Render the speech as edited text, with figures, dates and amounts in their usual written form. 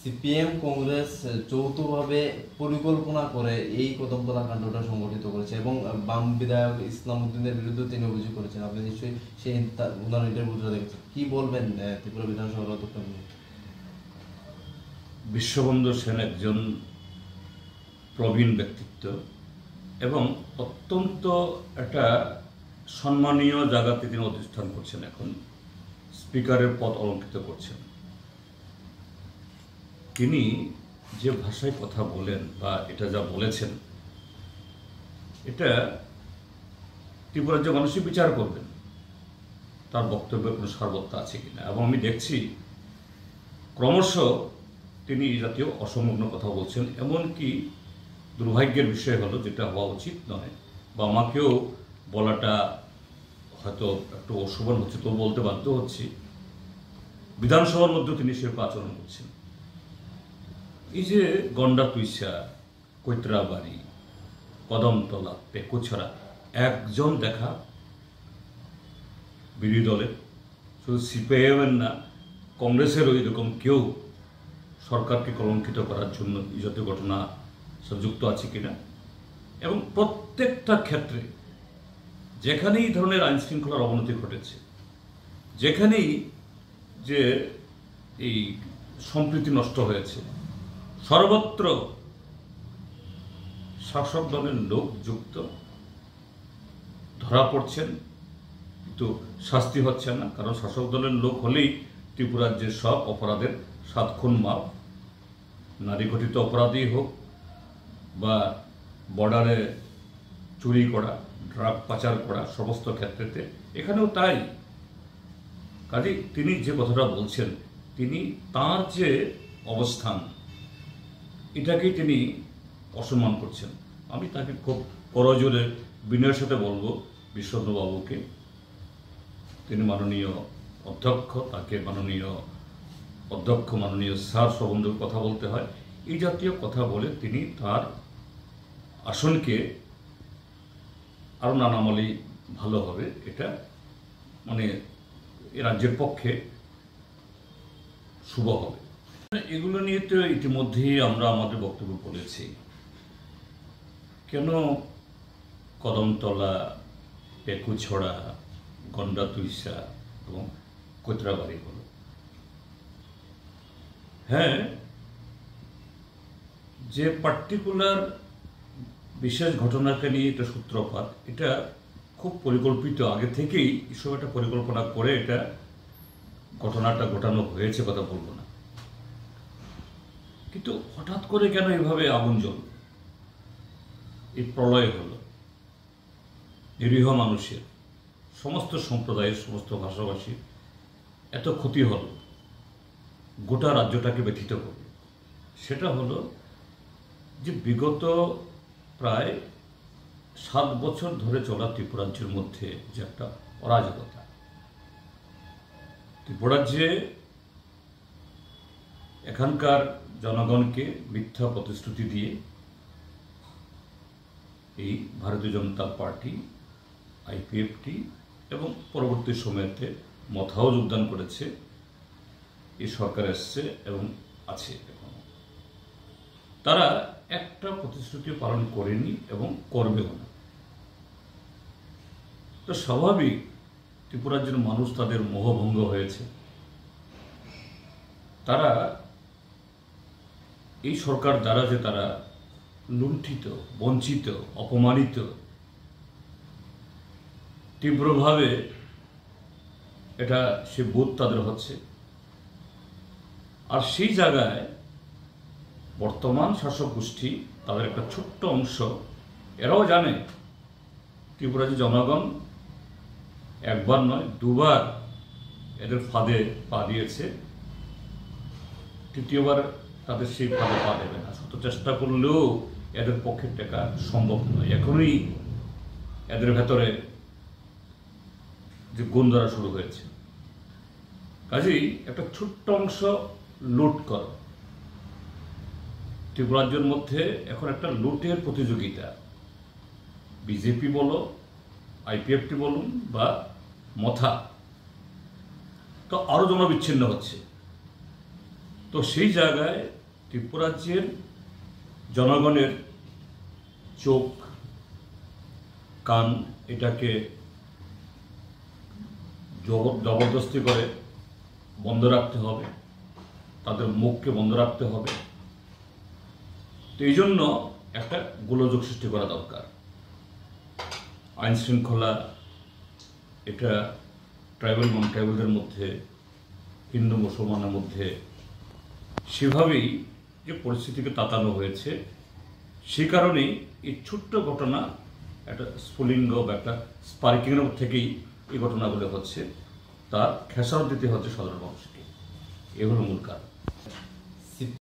CPM Congress যৌথভাবে পরিকল্পনা করে এই কদমতলা কাণ্ডটা সংগঠিত করেছে এবং বাম বিধায়ক ইসলাম উদ্দিনের বিরুদ্ধে তিনি অভিযোগ করেছেন। আপনি নিশ্চয়ই সেই ওনার ইন্টারভিউটা দেখেছেন। কি বলবেন ত্রিপুরা বিধানসভার অধ্যক্ষ নিয়ে? বিশ্ববন্ধু সেন একজন প্রবীণ ব্যক্তিত্ব এবং অত্যন্ত একটা সম্মানীয় জায়গাতে তিনি অধিষ্ঠান করছেন। এখন স্পিকারের পদ অলঙ্কৃত করছেন। তিনি যে ভাষায় কথা বলেন বা এটা যা বলেছেন, এটা ত্রিপুরার যে মানুষই বিচার করবেন তার বক্তব্যের কোনো সারবত্তা আছে কিনা। এবং আমি দেখছি ক্রমশ তিনি জাতীয় অসংলগ্ন কথা বলছেন। এমনকি দুর্ভাগ্যের বিষয় হলো, যেটা হওয়া উচিত নয় বা আমাকেও বলাটা হয়তো একটু অশোভন হচ্ছে, তো বলতে বাধ্য হচ্ছি, বিধানসভার মধ্যে তিনি সেরকম আচরণ করছেন। এই যে গন্ডা তুইসা, কৈত্রাবাড়ি, কদমতলা, পেকুছড়া, একজন দেখা বিরোধী দলের, শুধু সিপিআইএমের না, কংগ্রেসেরও এরকম কেউ সরকারকে কলঙ্কিত করার জন্য এই জাতীয় ঘটনা যুক্ত আছে কিনা। এবং প্রত্যেকটা ক্ষেত্রে যেখানেই ধরনের আইন শৃঙ্খলার অবনতি ঘটেছে, যেখানেই যে এই সম্প্রীতি নষ্ট হয়েছে, সর্বত্র শাসক দলের লোক যুক্ত, ধরা পড়ছেন কিন্তু শাস্তি হচ্ছে না। কারণ শাসক দলের লোক হলেই ত্রিপুরার যে সব অপরাধের 7 খুন মাপ, নারী গঠিত অপরাধী হোক বা বর্ডারে চুরি করা, ড্রাগ পাচার করা, সমস্ত ক্ষেত্রেতে এখানেও তাই। কাজে তিনি যে কথাটা বলছেন, তিনি তার যে অবস্থান, এটাকেই তিনি অসম্মান করছেন। আমি তাকে খুব করজোরে বিনয়ের সাথে বলবো, বিশ্বনাথবাবুকে, তিনি মাননীয় অধ্যক্ষ, তাকে মাননীয় অধ্যক্ষ, মাননীয় স্যার সম্বন্ধে কথা বলতে হয়। এই জাতীয় কথা বলে তিনি তার আসনকে আরও নানামলি ভালো হবে, এটা মানে এ রাজ্যের পক্ষে শুভ হবে। এগুলো নিয়ে তো ইতিমধ্যেই আমরা আমাদের বক্তব্য বলেছি। কেন কদমতলা, পেকুছড়া, গন্ডা তুইসা এবং কৈত্রাবাড়ি হলো? হ্যাঁ, যে পার্টিকুলার বিশেষ ঘটনাকে নিয়ে এটা সূত্রপাত, এটা খুব পরিকল্পিত, আগে থেকেই এসব একটা পরিকল্পনা করে এটা ঘটনাটা ঘটানো হয়েছে, কথা বলবো না। কিন্তু হঠাৎ করে কেন এভাবে আগুন জ্বল, এই প্রলয় হলো? নিরীহ মানুষের, সমস্ত সম্প্রদায়ের, সমস্ত ভাষাভাষীর এত ক্ষতি হলো, গোটা রাজ্যটাকে ব্যথিত করবে। সেটা হলো যে বিগত প্রায় 7 বছর ধরে চলা ত্রিপুরাজ্যের মধ্যে যে একটা অরাজকতা, ত্রিপুরাজ্যে এখানকার জনগণকে মিথ্যা প্রতিশ্রুতি দিয়ে এই ভারতীয় জনতা পার্টি, আইপিএফটি এবং পরবর্তী সময়তে মথাও যোগদান করেছে, এই সরকার এসছে এবং আছে এখনো। তারা একটা প্রতিশ্রুতি পালন করেনি এবং করবেও না। তো স্বাভাবিক ত্রিপুরাজ্যের মানুষ তাদের মোহভঙ্গ হয়েছে। তারা এই সরকার দ্বারা যে তারা লুণ্ঠিত, বঞ্চিত, অপমানিত, তীব্রভাবে এটা সে বোধ তাদের হচ্ছে। আর সেই জায়গায় বর্তমান শাসক গোষ্ঠী, তাদের একটা ছোট্ট অংশ, এরাও জানে ত্রিপুরা যে জনগণ একবার নয় 2বার এদের ফাঁদে পা দিয়েছে, তৃতীয়বার তাদের সেই ফাঁদে পা দেবে না। শত চেষ্টা করলেও এদের পক্ষে টেকা সম্ভব নয়। এখনই এদের ভেতরে যে গুণ ধরা শুরু হয়েছে। কাজেই একটা ছোট্ট অংশ লুট কর, ত্রিপুরাজ্যের মধ্যে এখন একটা লুটের প্রতিযোগিতা। বিজেপি বলো, আইপিএফটি বলুন বা মথা, তো আরও জনবিচ্ছিন্ন হচ্ছে। তো সেই জায়গায় ত্রিপুরাজ্যের জনগণের চোখ কান এটাকে জবরদস্তি করে বন্ধ রাখতে হবে, তাদের মুখকে বন্ধ রাখতে হবে। তো এই জন্য একটা গোলযোগ সৃষ্টি করা দরকার। আইন শৃঙ্খলা এটা ট্রাইবাল নন ট্রাইবালদের মধ্যে, হিন্দু মুসলমানের মধ্যে সেভাবেই যে পরিস্থিতিকে তাতানো হয়েছে, সে কারণেই এই ছোট্ট ঘটনা একটা স্ফুলিঙ্গ বা একটা স্পার্কিংয়ের থেকেই এই ঘটনাগুলো হচ্ছে, তার খেসারত দিতে হচ্ছে সাধারণ মানুষকে। এ হলো মূল কারণ।